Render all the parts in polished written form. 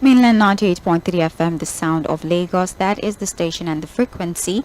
Mainland 98.3 FM, the sound of Lagos. That is the station and the frequency.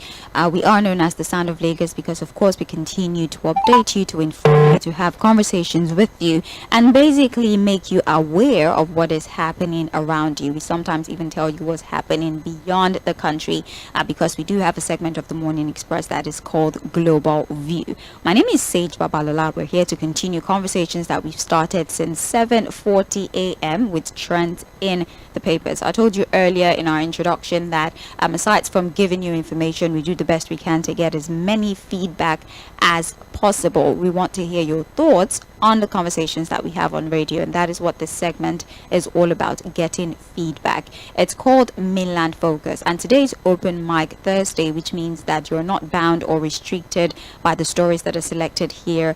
We are known as the sound of Lagos because, of course, we continue to update you, to inform you, to have conversations with you, and basically make you aware of what is happening around you. We sometimes even tell you what's happening beyond the country because we do have a segment of the Morning Express that is called Global View. My name is Sage Babalola. We're here to continue conversations that we've started since 7:40 a.m. with trends in the papers. I told you earlier in our introduction that aside from giving you information, we do the best we can to get as many feedback as possible. We want to hear your thoughts on the conversations that we have on radio, and that is what this segment is all about, getting feedback. It's called Mainland Focus, and today's Open Mic Thursday, which means that you're not bound or restricted by the stories that are selected here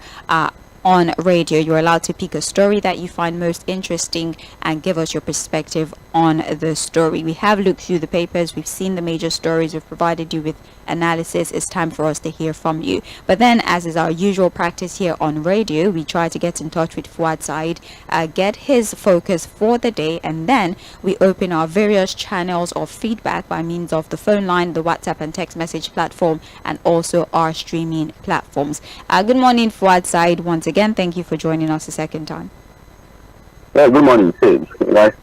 on radio. You're allowed to pick a story that you find most interesting and give us your perspective on the story. We have looked through the papers, we've seen the major stories, we've provided you with analysis. It's time for us to hear from you. But then, as is our usual practice here on radio, we try to get in touch with Fᴜᴜᴜs, get his focus for the day, and then we open our various channels of feedback by means of the phone line, the WhatsApp and text message platform, and also our streaming platforms. Good morning, Fᴜᴜᴜs. Once again, thank you for joining us a second time. Yeah, good morning, Sage. Nice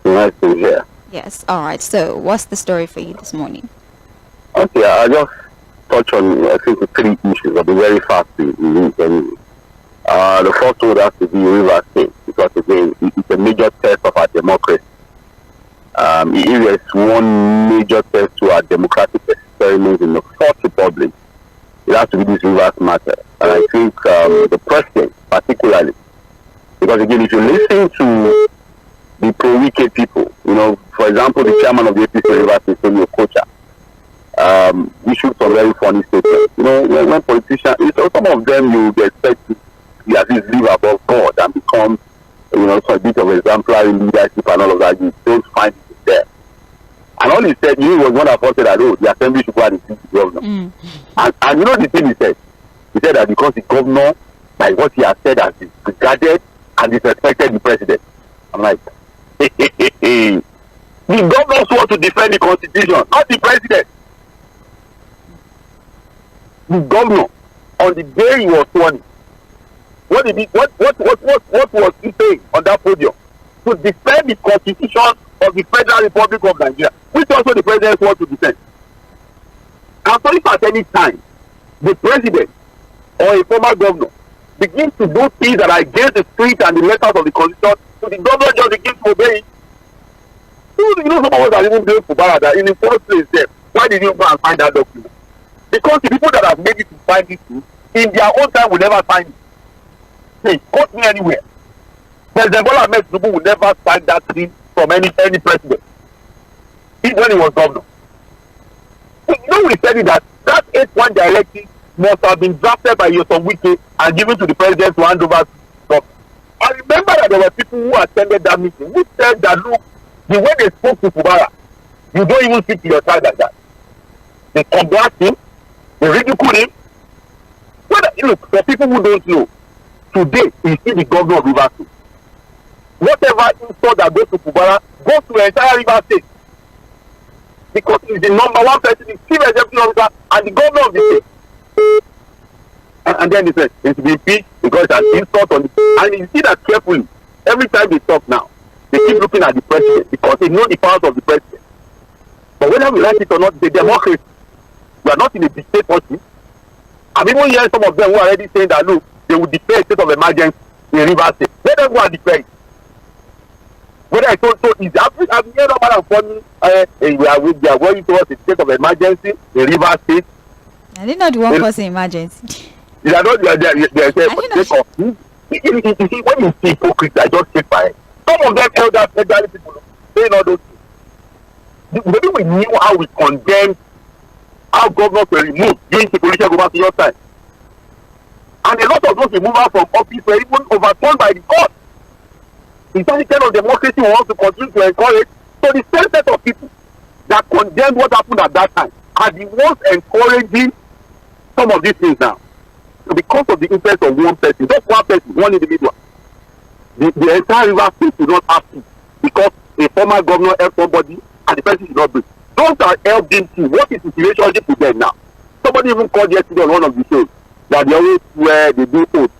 to hear. Yes, all right. So, what's the story for you this morning? Okay, I just touch on, I think, the three issues. I'll be very fast in the first one has to be Rivers State, because, again, it's a major test of our democracy. It is one major test to our democratic experiment in the Fourth Republic. It has to be this Rivers matter. And I think the president, particularly, because, again, if you listen to the pro-Wike people, for example, the chairman of the APC Rivers, Okocha, issued some very funny statements. When politicians, some of them you expect to at least live above God and become, some bit of exemplary leadership and all of that. You don't find it there. And all he said, he was one that said that, the assembly should go and defeat the governor. And the thing he said? He said that because the governor, by what he has said, has disregarded and disrespected the president. I'm like, the governors want to defend the constitution, not the president. The governor, on the day he was sworn in, what was he saying on that podium? To defend the constitution of the Federal Republic of Nigeria, which also the president wants to defend. And so if at any time the president or a former governor begins to do things that are against the spirit and the letters of the constitution, so the governor just begins to obey it. Some of us are even doing Fubara that in the first place there, why did you go and find that document? Because the people that have made it to find it in their own time will never find it. Say, quote me anywhere. President Bola Ahmed Tinubu will never sign that thing from any president. Even when he was governor. We said that 8-1 directive must have been drafted by Yᴏᴜᴜᴜ and given to the president to hand over to the governor. I remember that there were people who attended that meeting who said that, look, the way they spoke to Fubara, you don't even speak to your child like that. They combat him, they ridicule him. Look, for people who don't know, today we see the governor of Rivers State. Whatever insult that goes to Fubara goes to the entire Rivers State. Because he's the number one person, the chief executive officer, and the governor of the state. And then he said, it's been impeached because it's an insult on the. And you see that carefully. Every time they talk now, they keep looking at the president because they know the powers of the president. But whether we like it or not, it's a democracy. We are not in a dictatorship. I'm even hearing some of them who are already saying that, look, they will declare a state of emergency in Rivers State. Let them go and declare it. Whether I told so easy. I've heard about funny. We are going towards a state of emergency in Rivers State. I did not do one causing emergency. They are not. When you see hypocrites, I just take by. Some of them elderly people saying all those things. Maybe we knew how we condemned how governors were removed during the political government your time. And a lot of those removals from office were even overturned by the court. Is that the kind of democracy we want to continue to encourage? So the same set of people that condemned what happened at that time are the ones encouraging some of these things now. So because of the interest of one person, just one person, one individual, the entire river state will not have to, because a former governor helped somebody and the person should not break. Those are LDC. What is the relationship with them now? Somebody even called yesterday on one of the shows that they always swear they do oath.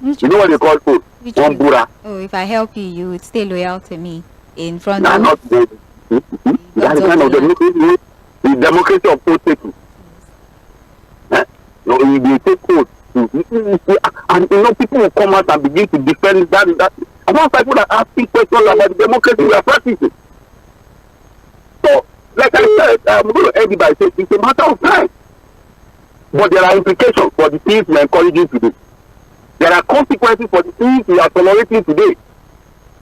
You know what they call oath? One bura. Oh, if I help you, you would stay loyal to me in front Nah, of not good. That is kind of democracy. The democracy of oath taking. They take oath. And people will come out and begin to defend that. And once people are asking questions about the democracy we are practicing. So, like I said, I'm going to end it by saying it's a matter of time. But there are implications for the things we are encouraging today. There are consequences for the things we are tolerating today.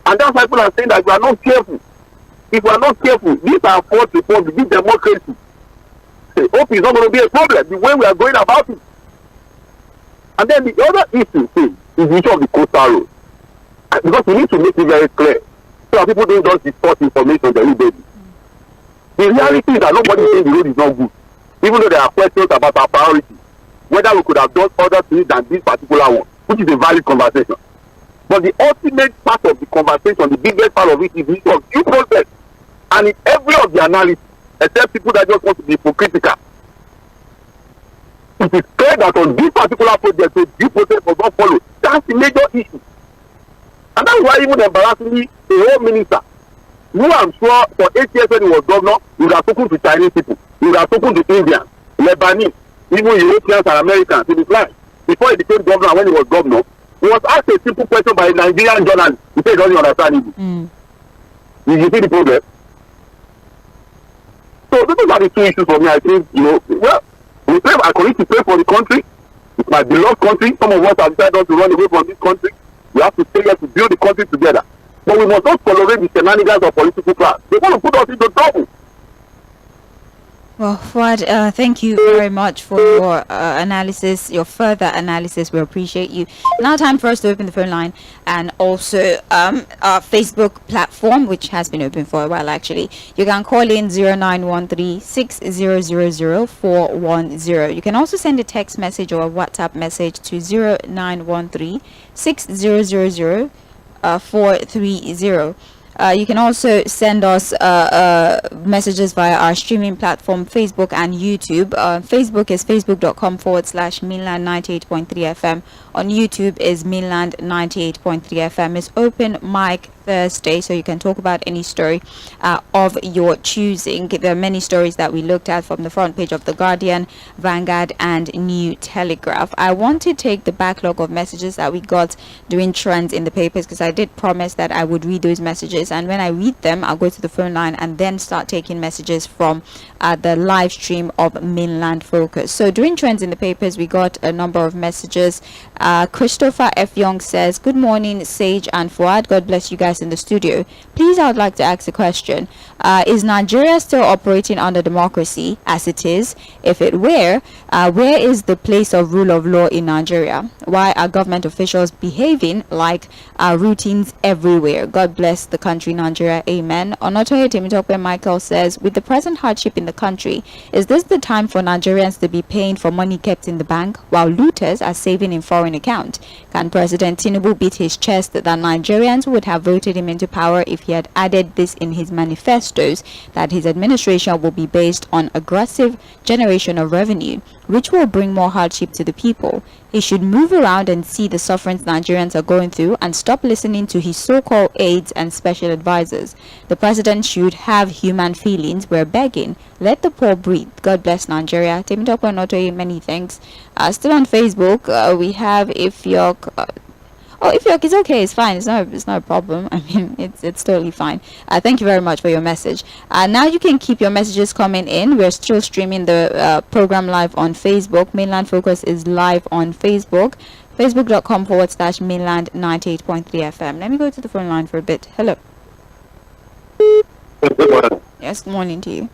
And that's why people are saying that we are not careful. If we are not careful, these are fourth republic, this democracy. Hope is not going to be a problem the way we are going about it. And then the other issue is the issue of the coastal road. Because we need to make it very clear so that people don't just distort information deliberately. The reality is that nobody is saying the road is not good. Even though there are questions about our priority, whether we could have done other things than this particular one, which is a valid conversation. But the ultimate part of the conversation, the biggest part of it, is the issue of due process. And in every of the analysis, except people that just want to be hypocritical, it is clear that on this particular project, the due process was not followed. That's the major issue. And that's why even embarrassingly, the whole minister, who I'm sure for 8 years when he was governor, he would have spoken to Chinese people, he would have spoken to Indians, Lebanese, even Europeans and Americans in his life. Before he became governor, when he was governor, he was asked a simple question by a Nigerian journalist. He said he doesn't understand it. You see the problem? So those are the two issues for me. I think, well, we pray, I continue to pray for the country. It's my beloved country. Some of us have decided not to run away from this country. We have to stay here to build the country together. But we must not tolerate the shenanigans of political class. They want to put us into trouble. Well, Fuad, thank you very much for your analysis, your further analysis. We appreciate you. Now time for us to open the phone line and also our Facebook platform, which has been open for a while actually. You can call in 0913-6000-410. You can also send a text message or a WhatsApp message to 0913-6000-430. You can also send us messages via our streaming platform, Facebook and YouTube. Facebook is facebook.com/Mainland 98.3 FM. On YouTube is Mainland 98.3 FM. It's open mic Thursday, so you can talk about any story of your choosing. There are many stories that we looked at from the front page of The Guardian, Vanguard and New Telegraph. I want to take the backlog of messages that we got during trends in the papers, because I did promise that I would read those messages, and when I read them I'll go to the phone line and then start taking messages from the live stream of Mainland Focus. So during trends in the papers we got a number of messages. Christopher F. Young says, good morning Sage and Fuad, God bless you guys in the studio. Please, I would like to ask a question. Is Nigeria still operating under democracy as it is? If it were, where is the place of rule of law in Nigeria? Why are government officials behaving like routines everywhere? God bless the country Nigeria, amen. Onotoye Michael says, with the present hardship in the country, is this the time for Nigerians to be paying for money kept in the bank while looters are saving in foreign account? Can President Tinubu beat his chest that Nigerians would have voted him into power if he had added this in his manifestos, that his administration will be based on aggressive generation of revenue, which will bring more hardship to the people? He should move around and see the sufferings Nigerians are going through and stop listening to his so-called aides and special advisors. The president should have human feelings. We're begging. Let the poor breathe. God bless Nigeria. Temitope Notoye, many thanks. Still on Facebook, we have Ifyok. Ifyok is okay. It's fine. It's not a problem. I mean, it's totally fine. Thank you very much for your message. Now you can keep your messages coming in. We're still streaming the program live on Facebook. Mainland Focus is live on Facebook. Facebook.com/Mainland 98.3 FM. Let me go to the phone line for a bit. Hello. Good morning. Yes, good morning to you.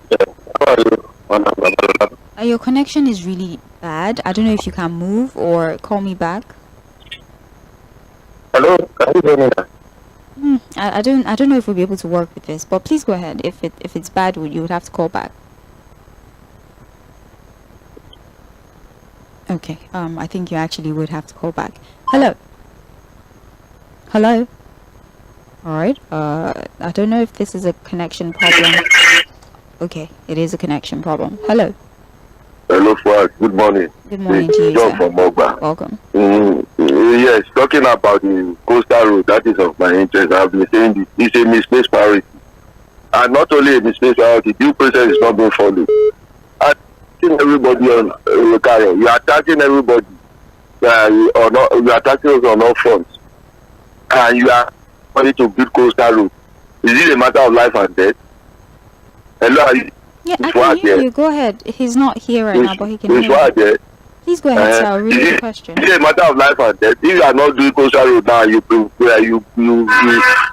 Yes. How are you? Your connection is really bad. I don't know if you can move or call me back. Hello, can you hear me now? I don't know if we'll be able to work with this, but please go ahead. If it's bad, you would have to call back. Okay. I think you actually would have to call back. Hello. Hello. All right. I don't know if this is a connection problem. Okay, it is a connection problem. Hello. Hello, Fᴜဃᴜ. Good morning. Good morning to you, John sir. from Mogba. Welcome. Yes, talking about the coastal road, that is of my interest. I've been saying this. It's a misplaced priority. And not only a misplaced priority, due process is not being followed. Attacking everybody on you are attacking everybody. You are attacking us on all fronts. And you are ready to build coastal road. Is it a matter of life and death? Hello, are you? Yeah, I can hear you. Go ahead. He's not here right now, but he can hear you. Please go ahead, sir. I'll read the question. It's a matter of life and death. If you are not doing coastal road now, you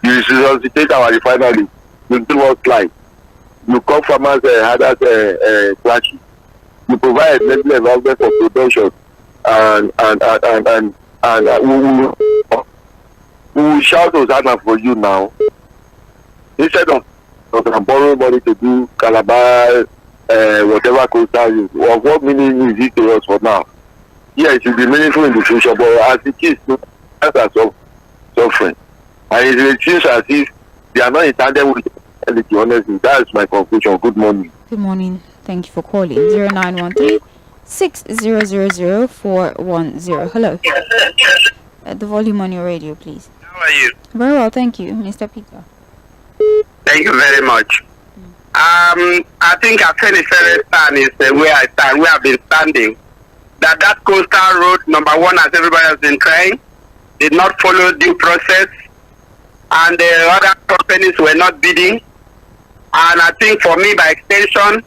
resuscitate our refinery. You do what's like. You come farmers others clashes. You provide a medical environment for production, and we will shout Hosanna for you now. Instead of borrow money to do Calabar, whatever coastal road. What meaning is it to us for now? Yeah, it will be meaningful in the future, but as it is, that's suffering. And it seems as if they are not in tandem with reality, honestly. That is my conclusion. Good morning. Good morning. Thank you for calling. 0913 6000 Hello. The volume on your radio, please. How are you? Very well, thank you, Mr. Peter. Thank you very much. I think Afghanistan stand is where I stand, where I've been standing. That coastal road, number one, as everybody has been trying, did not follow due process, and the other companies were not bidding. And I think for me, by extension,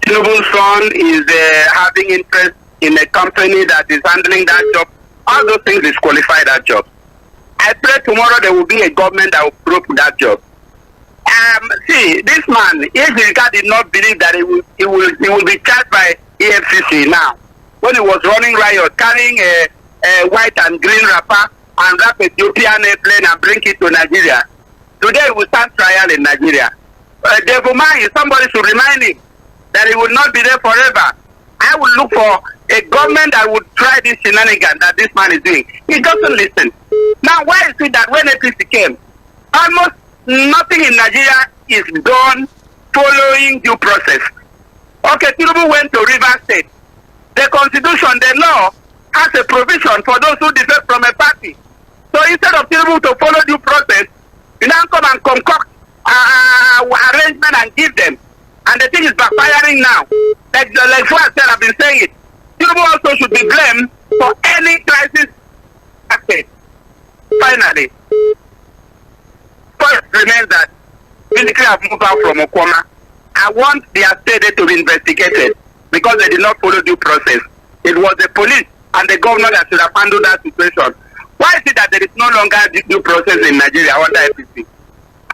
Tİğᴜʟbů's son is having interest in a company that is handling that job. All those things disqualify that job. I pray tomorrow there will be a government that will approve that job. See, this man, if the guy did not believe that he will be charged by EFCC now, when he was running riot, carrying a white and green wrapper and wrap a Ethiopian airplane and bring it to Nigeria. Today we will stand trial in Nigeria. Devomai, somebody should remind him that he will not be there forever. I will look for a government that would try this shenanigan that this man is doing. He doesn't listen. Now, why is it that when APC came, almost nothing in Nigeria is done following due process? Okay, Tİğᴜbù went to Rivers State. The constitution, the law, has a provision for those who defect from a party. So instead of Tİğᴜbù to follow due process, you now come and concoct arrangement and give them. And the thing is backfiring now. Like Fᴜဃᴜ said, I've been saying it. Tİğᴜbù also should be blamed for any crisis. Finally, first remains that physically I've moved out from Okoma. I want their state to be investigated because they did not follow due process. It was the police and the governor that should have handled that situation. Why is it that there is no longer due process in Nigeria under APC?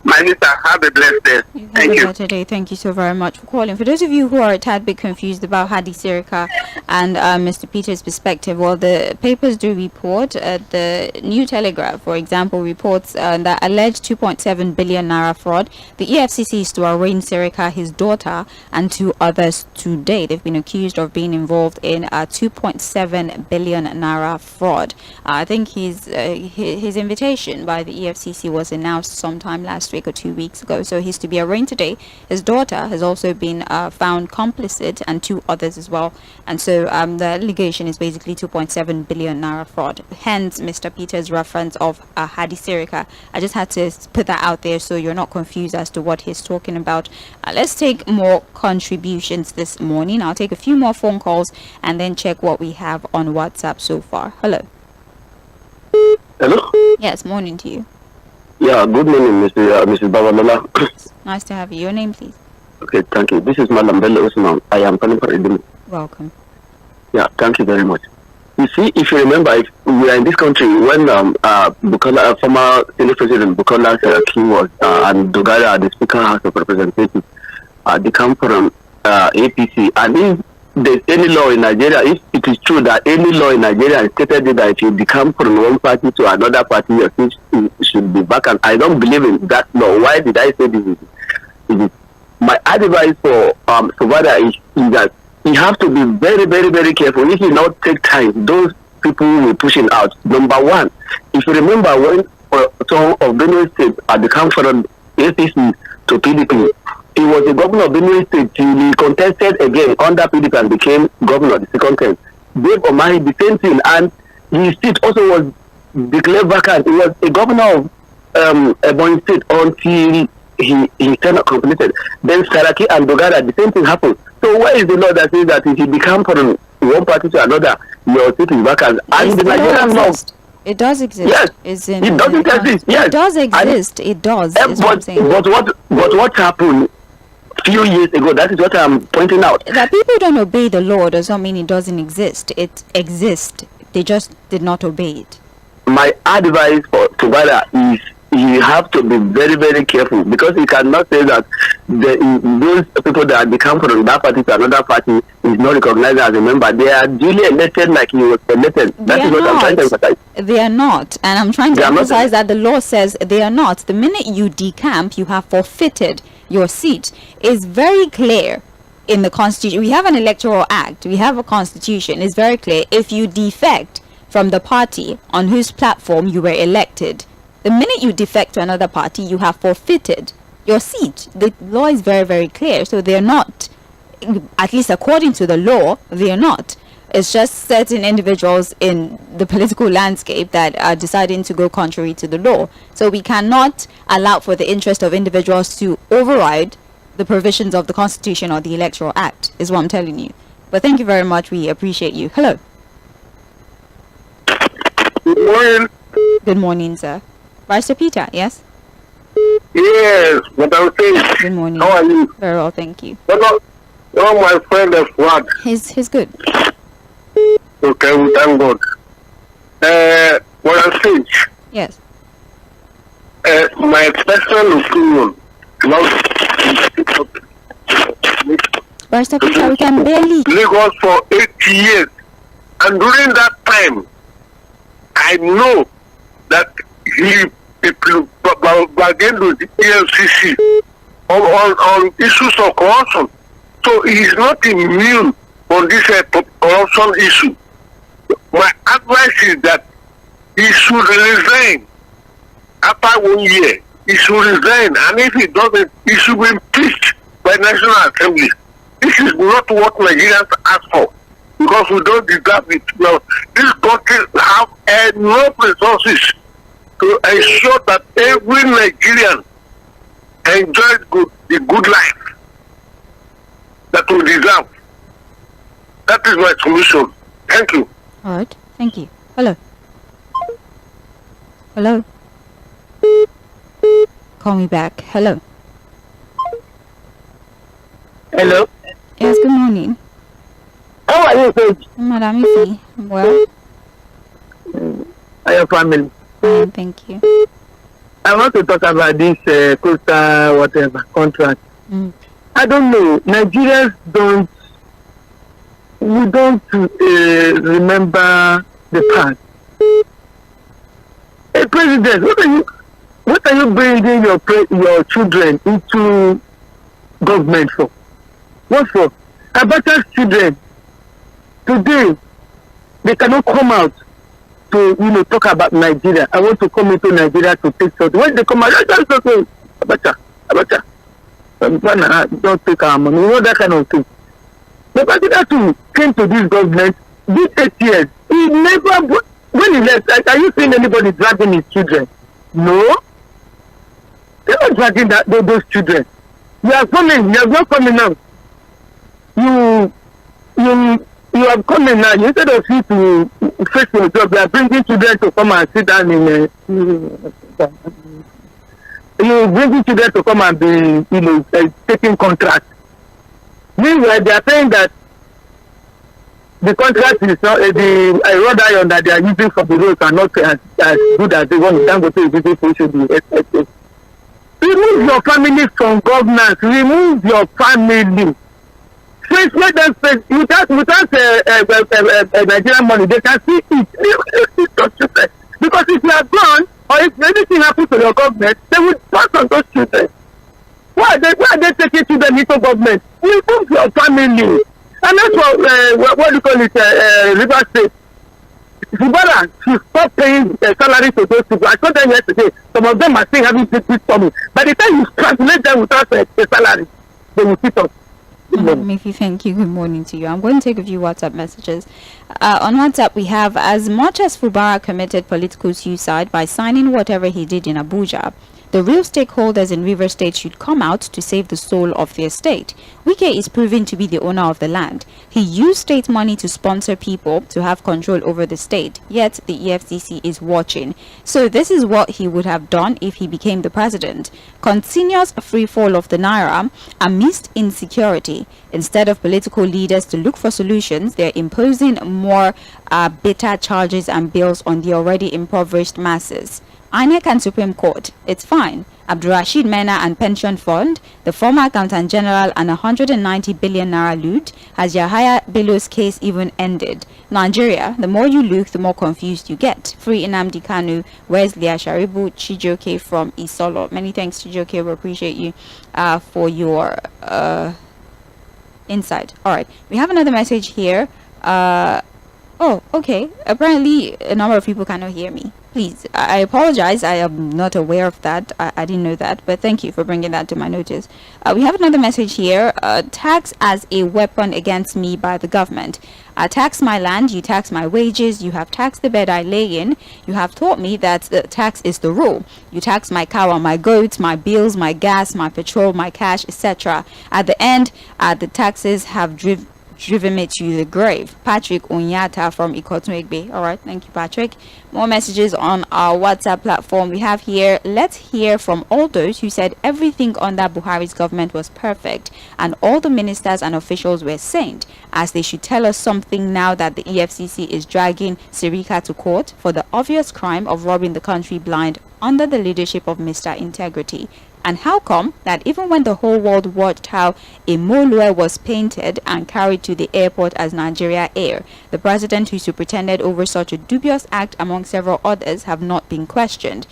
My sister, have a blessed day. Thank you. Today. Thank you so very much for calling. For those of you who are a tad bit confused about Hadi Sirika and Mr. Peter's perspective, well, the papers do report. The New Telegraph, for example, reports that alleged 2.7 billion naira fraud. The EFCC is to arraign Sirika, his daughter, and 2 others today. They've been accused of being involved in a 2.7 billion naira fraud. I think his invitation by the EFCC was announced sometime last week or 2 weeks ago, so he's to be arraigned today. His daughter has also been found complicit, and 2 others as well, and so the allegation is basically 2.7 billion naira fraud, hence Mr. Peter's reference of Hadi Sirika. I just had to put that out there so you're not confused as to what he's talking about. Let's take more contributions this morning. I'll take a few more phone calls and then check what we have on WhatsApp so far. Hello. Hello? Yes, morning to you. Yeah, good morning, Mrs. Babalola. Nice to have you. Your name, please. Okay, thank you. This is Madam Bello Usman. I am calling for Idimi. Welcome. Yeah, thank you very much. You see, if you remember, if we are in this country when Bukola, former Senate President Bukola's king was, and Dogara, the Speaker House of Representatives, they come from APC, and if there's any law in Nigeria, if it is true that any law in Nigeria stated that if you become from one party to another party, your seat should be vacant. I don't believe in that law. Why did I say this? My advice for Fᴜʀᴜ is that you have to be very, very, very careful. If you not take time, those people will pushing out. Number one, if you remember when some of Benue State had become from APC to PDP, he was the governor of Benue State till he contested again under PDP and became governor the second time. Dave Omari, the same thing, and his seat also was declared vacant. He was a governor of Ebonyi State until he cannot completed. Then Saraki and Dogara, the same thing happened. So where is the law that says that if you become from one party to another, your seat is vacant? And the Nigerian law. It does exist. Yes. It doesn't exist. Yes. It does exist. It does. But what happened few years ago? That is what I'm pointing out. That people don't obey the law does not mean it doesn't exist. It exists. They just did not obey it. My advice for Fᴜʀᴜ is you have to be very, very careful, because you cannot say that those people that become from that party to another party is not recognized as a member. They are duly elected like he was elected. That is what I'm trying to emphasize. They are not. And I'm trying to emphasize that the law says they are not. The minute you decamp, you have forfeited your seat. It's very clear in the Constitution. We have an electoral act. We have a constitution. It's very clear. If you defect from the party on whose platform you were elected, the minute you defect to another party, you have forfeited your seat. The law is very, very clear. So they're not, at least according to the law, they're not. It's just certain individuals in the political landscape that are deciding to go contrary to the law. So we cannot allow for the interest of individuals to override the provisions of the Constitution or the Electoral Act, is what I'm telling you. But thank you very much. We appreciate you. Hello. Good morning. Good morning, sir. Vice Peter, yes? Yes, what I'm saying. Good morning. How are you? Very well, thank you. No, my friend is what? He's good. Okay, we thank God. What I'm saying. Yes. My personal opinion Vice Peter, we can barely. Lagos for 8 years. And during that time, I know that he bargained with the EFCC on issues of corruption. So he is not immune on this corruption issue. My advice is that he should resign after 1 year. He should resign, and if he doesn't, he should be impeached by National Assembly. This is not what Nigerians ask for, because we don't deserve it. Now, this country have enough resources to ensure that every Nigerian enjoys the good life that we deserve. That is my solution. Thank you. All right. Thank you. Hello. Hello. Call me back. Hello. Hello. Yes, good morning. How are you, Paige? Madam Ife. Well. Are your family? Thank you. I want to talk about this coastal whatever contract. I don't know. Nigerians we don't remember the past. Hey, President, what are you bringing your children into government for? What for? Abata's children today, they cannot come out to talk about Nigeria. I want to come into Nigeria to take something. When they come out, just say, Abacha. Don't take our money. That kind of thing. The president who came to this government these 8 years, he never, when he left, are you seeing anybody dragging his children? No. They're not dragging those children. You are not coming now. You are coming now. Instead of you to face your job, you are bringing children to come and sit down in you bringing children to come and be, taking contracts. Meanwhile, they are saying that the contract is not the rod iron that they are using for the roads are not as good as the one in Dangote is using for should. Remove your family from governance. Remove your family. face let them face without Nigerian money, they can see it. They those children. Because if you are gone or if anything happens to your government, they will pass on those children. Why are they taking children into government? You move your family. And that's what you call it, River State. Zubara should stop paying salary to those people. I told them yesterday, some of them are still having this coming. By the time you translate them without a salary, they will sit up. Miffy, thank you. Good morning to you. I'm going to take a few WhatsApp messages. On WhatsApp, we have, as much as Fubara committed political suicide by signing whatever he did in Abuja, the real stakeholders in River State should come out to save the soul of their state. Wike is proven to be the owner of the land. He used state money to sponsor people to have control over the state, yet the EFCC is watching. So this is what he would have done if he became the president. Continuous free fall of the Naira amidst insecurity. Instead of political leaders to look for solutions, they're imposing more bitter charges and bills on the already impoverished masses. INEC and Supreme Court, it's fine. Abdurrashid Mena and Pension Fund, the former Accountant General, and 190 billion naira loot. Has Yahaya Bello's case even ended? Nigeria, the more you look, the more confused you get. Free Nnamdi Kanu. Where's Leah Sharibu? Chijoke from Isolo. Many thanks, Chijoke. We appreciate you for your insight. All right, we have another message here. Oh, okay. Apparently, a number of people cannot hear me. Please, I apologize. I am not aware of that. I didn't know that. But thank you for bringing that to my notice. We have another message here. Tax as a weapon against me by the government. I tax my land. You tax my wages. You have taxed the bed I lay in. You have taught me that the tax is the rule. You tax my cow and my goats, my bills, my gas, my petrol, my cash, etc. At the end, the taxes have driven me to the grave. Patrick Onyata from 𝐴̀kọ̀tún-Ẹ̀gbẹ́. All right, thank you, Patrick. More messages on our WhatsApp platform. We have here, let's hear from all those who said everything under Buhari's government was perfect and all the ministers and officials were saint, as they should tell us something now that the EFCC is dragging Sirika to court for the obvious crime of robbing the country blind under the leadership of Mr. Integrity. And how come that even when the whole world watched how a Molue was painted and carried to the airport as Nigeria Air, the president who superintended over such a dubious act among several others have not been questioned?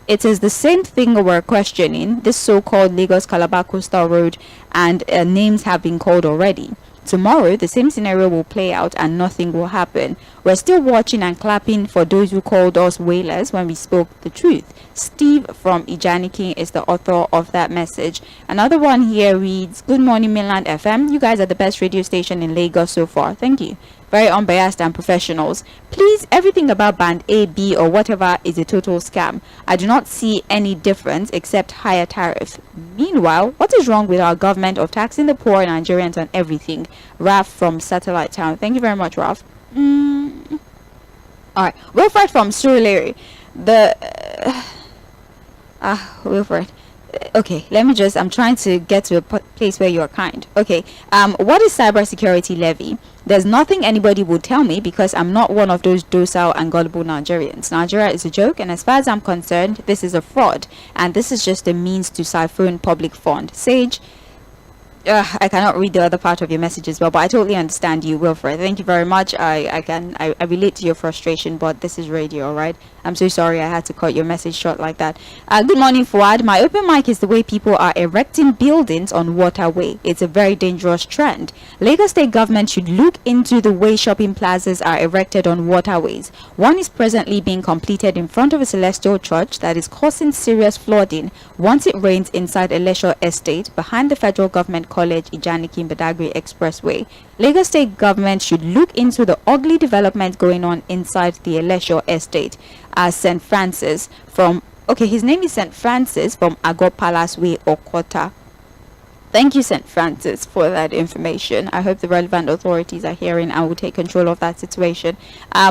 It is the same thing we're questioning, this so-called Lagos-Calabar Coastal Road, and names have been called already. Tomorrow, the same scenario will play out and nothing will happen. We're still watching and clapping for those who called us whalers when we spoke the truth. Steve from Ijaniki is the author of that message. Another one here reads, Good morning, Mainland FM. You guys are the best radio station in Lagos so far. Thank you. Very unbiased and professionals. Please, everything about band A, B, or whatever is a total scam. I do not see any difference except higher tariff. Meanwhile, what is wrong with our government of taxing the poor Nigerians on everything? Raf from Satellite Town. Thank you very much, Raf. Alright, Wilfred from Surulere. Wilfred. Okay, I'm trying to get to a place where you're kind. Okay, what is cybersecurity levy? There's nothing anybody would tell me because I'm not one of those docile and gullible Nigerians. Nigeria is a joke, and as far as I'm concerned, this is a fraud, and this is just a means to siphon public fund. Sage, I cannot read the other part of your message as well, but I totally understand you, Wilfred. Thank you very much. I relate to your frustration, but this is radio, all right? I'm so sorry I had to cut your message short like that. Good morning, Fuad. My open mic is the way people are erecting buildings on waterway. It's a very dangerous trend. Lagos State government should look into the way shopping plazas are erected on waterways. One is presently being completed in front of a celestial church that is causing serious flooding once it rains inside a leisure estate behind the federal government college Ijaniki Badagry Expressway. Lagos State government should look into the ugly development going on inside the Elesho estate. St. Francis from, his name is St. Francis from Agor Palace Way, Okota. Thank you, St. Francis, for that information. I hope the relevant authorities are hearing and will take control of that situation.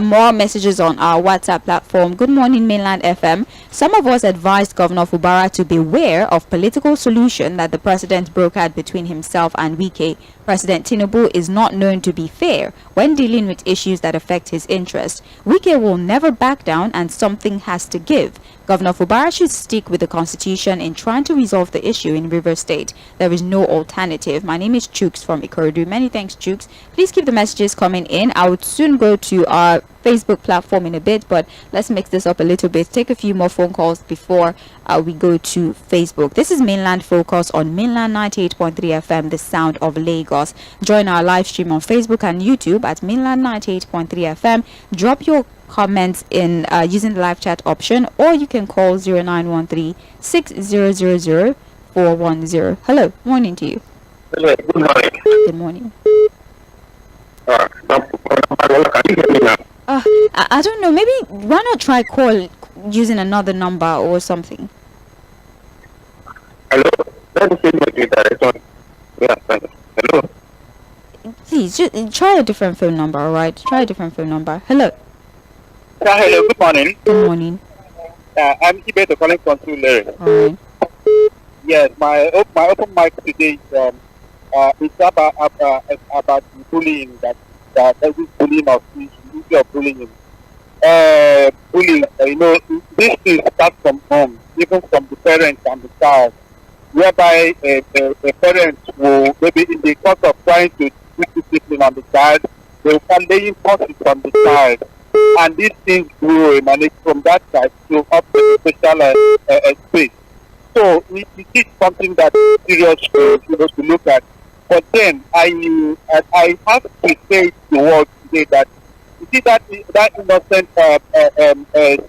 More messages on our WhatsApp platform. Good morning, Mainland FM. Some of us advised Governor Fubara to beware of political solution that the president brokered between himself and Wike. President Tinubu is not known to be fair when dealing with issues that affect his interest. Wike will never back down and something has to give. Governor Fubara should stick with the constitution in trying to resolve the issue in Rivers State. There is no alternative. My name is Chooks from Ikorodu. Many thanks, Chooks. Please keep the messages coming in. I would soon go to our Facebook platform in a bit, but let's mix this up a little bit. Take a few more phone calls before we go to Facebook. This is Mainland Focus on Mainland 98.3 FM, the sound of Lagos. Join our live stream on Facebook and YouTube at Mainland 98.3 FM. Drop your comments in using the live chat option, or you can call 0913-6000-410. Hello, morning to you. Hello, good morning. Good morning. Can you hear me now? I don't know. Maybe why not try call using another number or something? Hello? Let me see the direction. Yeah, hello? Please, just try a different phone number, alright? Try a different phone number. Hello. Hello, good morning. Good morning. I'm Ibe, calling from Tūlere. Alright. Yes, my open mic today is about bullying, that every bullying of this issue of bullying. Bullying, this thing starts from home, even from the parents and the child, whereby the parents will, maybe in the course of trying to put discipline on the child, they will start laying forces on the child. And these things will emanate from that side to up to the special space. So it is something that is serious to look at. But then I have to say the word today that you see that innocent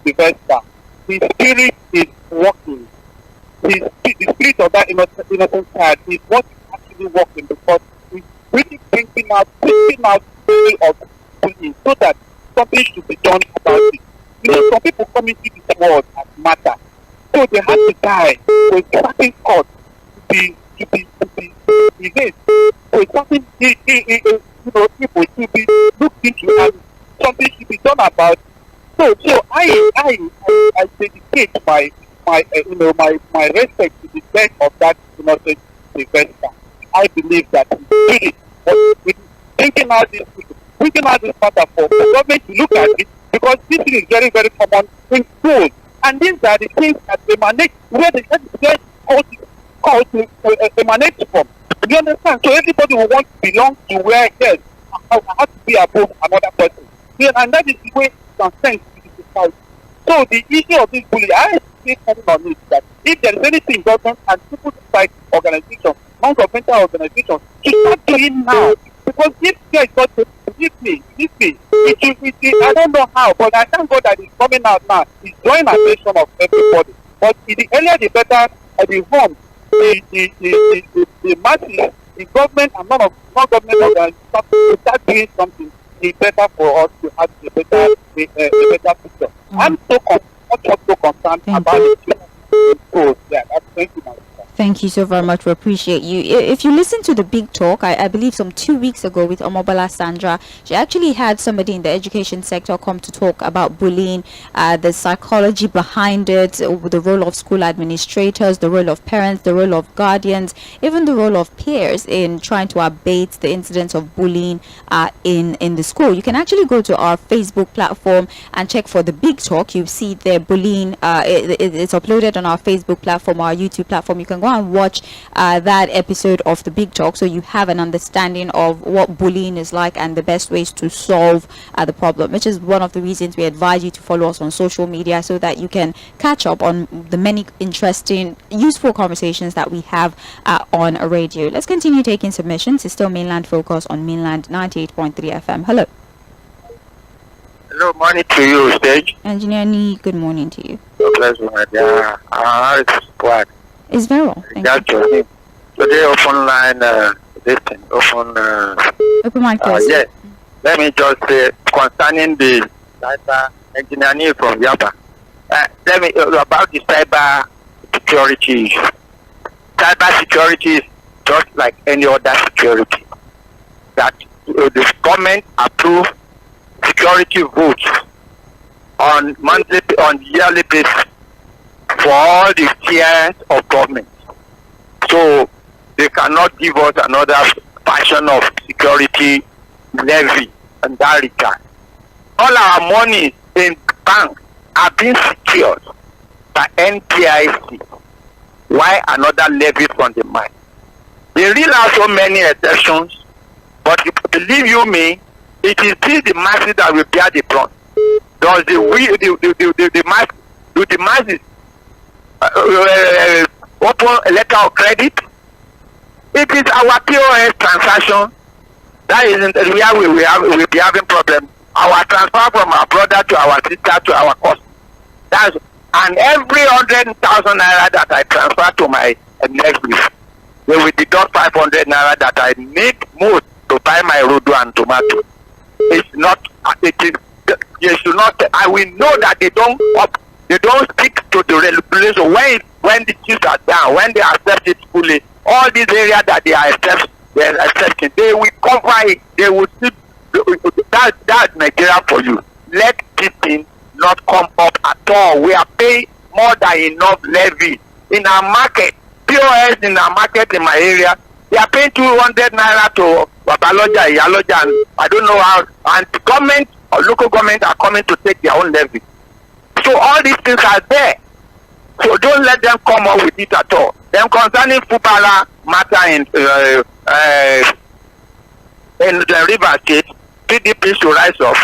Sylvester, his spirit is working. The spirit of that innocent child is what is actually working, because he's really thinking out the way of bullying, so that something should be done about it. Some people come into this world as matter, so they have to die with certain cause to be erased. So something people should be looked into, and something should be done about it. So I dedicate my respect to the death of that innocent investor. I believe that really thinking out this matter for government to look at it, because this thing is very, very common in schools, and these are the things that emanate where the called to emanate from. You understand? So everybody will want to belong to where, yes, I have to be above another person. Yeah, and that is the way it transcends to the society. So the issue of this bullying, I say something on it, that if there is anything government and civil society organizations, non-governmental organizations, should start doing now. Because if there is not, believe me, I don't know how, but I thank God that it's coming out now. It's drawing attention of everybody. But the earlier the better, the home, the masses, the government and non-government organizations to start doing something, it's better for us to have a better picture. I'm so concerned about it. So, yeah, that's thank you, my sister. Thank you so very much. We appreciate you. If you listen to the big talk, I believe some 2 weeks ago with Omobola Sandra, she actually had somebody in the education sector come to talk about bullying, the psychology behind it, the role of school administrators, the role of parents, the role of guardians, even the role of peers in trying to abate the incidents of bullying in the school. You can actually go to our Facebook platform and check for the big talk. You see there bullying. It's uploaded on our Facebook platform, our YouTube platform. You can go and watch that episode of the big talk, so you have an understanding of what bullying is like and the best ways to solve the problem, which is one of the reasons we advise you to follow us on social media, so that you can catch up on the many interesting, useful conversations that we have on radio. Let's continue taking submissions. It's still Mainland Focus on Mainland 98.3 FM. Hello. Hello, morning to you, stage. Engineer Nee, good morning to you. Bless my dear. It's squad. It's very well. Thank you. Today, open line, Open mic, please. yes. Let me just say, concerning the engineer Nee from Yaba. Let me about the cyber security issue. Cyber security is just like any other security. That the government approve security votes on yearly basis for all the tiers of government. So they cannot give us another fashion of security levy and that regard. All our money in banks are being secured NPIC. Why another levy from the mine? They really have so many exceptions, but if believe you me, it is still the masses that will bear the brunt. Does the masses open a letter of credit? It is our POS transaction that isn't where we will be having problem. Our transfer from our brother to our sister to our cousin. And every 100,000 naira that I transfer to my nephew, they will deduct 500 naira that I need most to buy my rodo and tomato. It's not. It is. You should not. I will know that they don't stick to the regulation when the chiefs are down, when they accept it fully. All these areas that they are accepting, they will cover it. They will see. That's Nigeria for you. Let this thing not come up at all. We are paying more than enough levy in our market. POS in our market in my area, they are paying 200 naira to Babaloja, Iyaloja, and I don't know how. And the government or local government are coming to take their own levy. So all these things are there. So don't let them come up with it at all. Then concerning Fubara matter in the River State, PDP should rise up.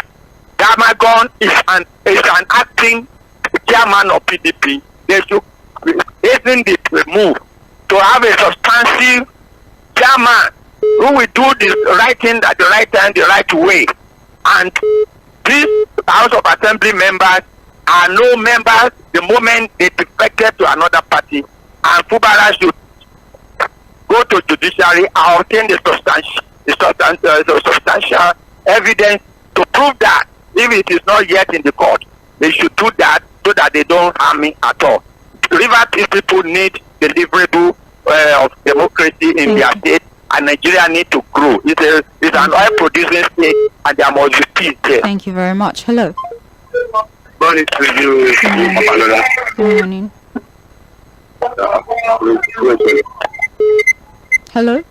Damagon is an acting chairman of PDP. They should hasten the move to have a substantive chairman who will do the right thing at the right time, the right way. And these House of Assembly members are no members the moment they defected to another party. And Fubara should go to judiciary and obtain the substantial evidence to prove that if it is not yet in the court, they should do that so that they don't harm me at all. River people need deliverable of democracy in their state, and Nigeria need to grow. It's an oil producing state, and there must be peace there. Thank you very much. Hello. Morning to you. Good morning. Hello.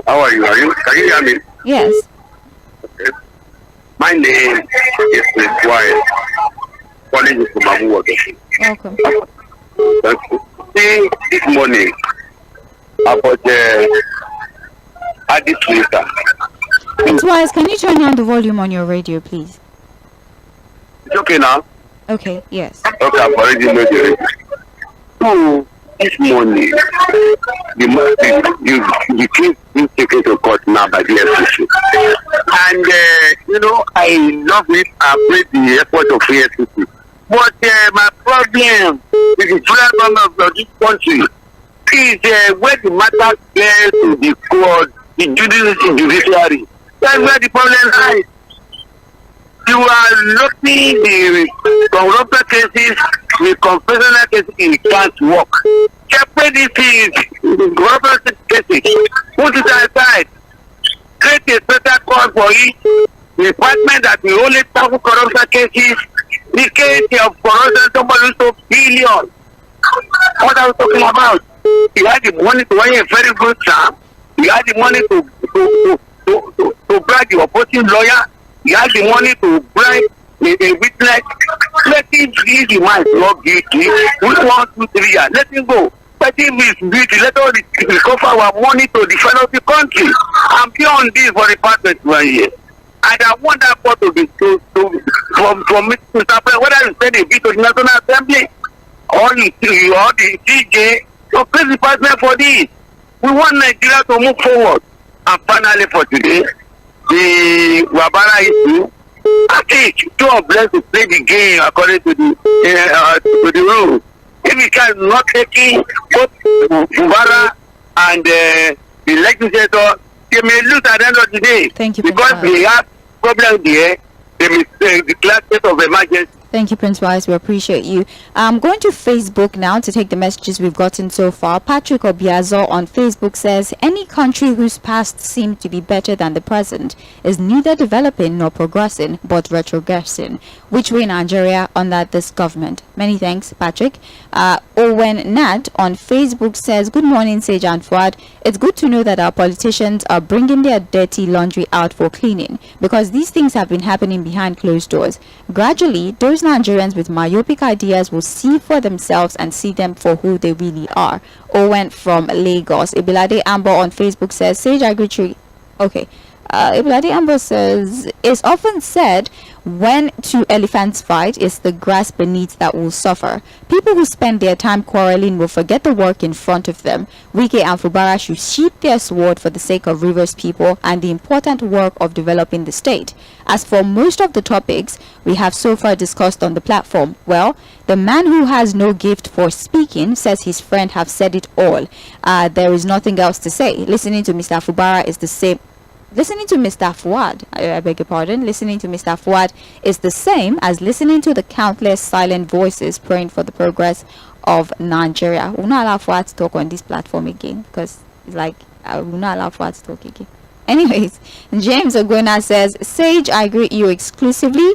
How are you? Can you hear me? Yes. Okay. My name is Tʀᴜ calling you from WဃÇ. Welcome. Thank you. This morning about Addis Twitter. Twice, can you turn down the volume on your radio, please? It's okay now? Okay, yes. Okay, I've already made the radio. So this morning, the case is taken to court now by the FCC. And I love it. I praise the effort of the FCC. But my problem with the federal government of this country is where the matter gets to the court, the judiciary. That's where the problem lies. You are looking the corrupted cases, the confessional cases, it can't work. Separate these things, the corrupted cases, put it aside, create a special call for each department that will only tackle corruption cases. The case of corruption, somebody so billion. What are we talking about? You had the money to run a very good job. You had the money to bribe the opposing lawyer. You have the money to bribe a witness. Let him be the man not guilty. We 1, 2, 3 years. Let him go. Let him be guilty. Let us recover our money to the fellow of the country. I'm beyond this for the past 21 years. And I want that part to be from Mr. President, whether you send a bill to the National Assembly or the DJ, so please the partner for this. We want Nigeria to move forward. And finally for today, the Wabara issue, I think two of them to play the game according to the rules. If we can not taking both Wabara and the legislator, they may lose at the end of the day. Thank you, because we have problems there. They may declare state of emergency. Thank you, Prince Wise. We appreciate you. I'm going to Facebook now to take the messages we've gotten so far. Patrick Obiazo on Facebook says, any country whose past seemed to be better than the present is neither developing nor progressing, but retrogressing. Which way Nigeria under this government? Many thanks, Patrick. Owen Nat on Facebook says, good morning, Sage and Fuad. It's good to know that our politicians are bringing their dirty laundry out for cleaning, because these things have been happening behind closed doors. Gradually, those Nigerians with myopic ideas will see for themselves and see them for who they really are. Owen from Lagos. Ibilade Amber on Facebook says, Sage, I agree to... Okay. Ibilade Amber says, it's often said when two elephants fight, it's the grass beneath that will suffer. People who spend their time quarreling will forget the work in front of them. Wike and Fubara should sheath their sword for the sake of Rivers people and the important work of developing the state. As for most of the topics we have so far discussed on the platform, well, the man who has no gift for speaking says his friend have said it all. There is nothing else to say. Listening to Mr. Fubara is the same. Listening to Mr. Fuad, I beg your pardon, listening to Mr. Fuad is the same as listening to the countless silent voices praying for the progress of Nigeria. We'll not allow Fuad to talk on this platform again because it's like, we'll not allow Fuad to talk again. Anyways, James Ogona says, Sage, I agree with you exclusively.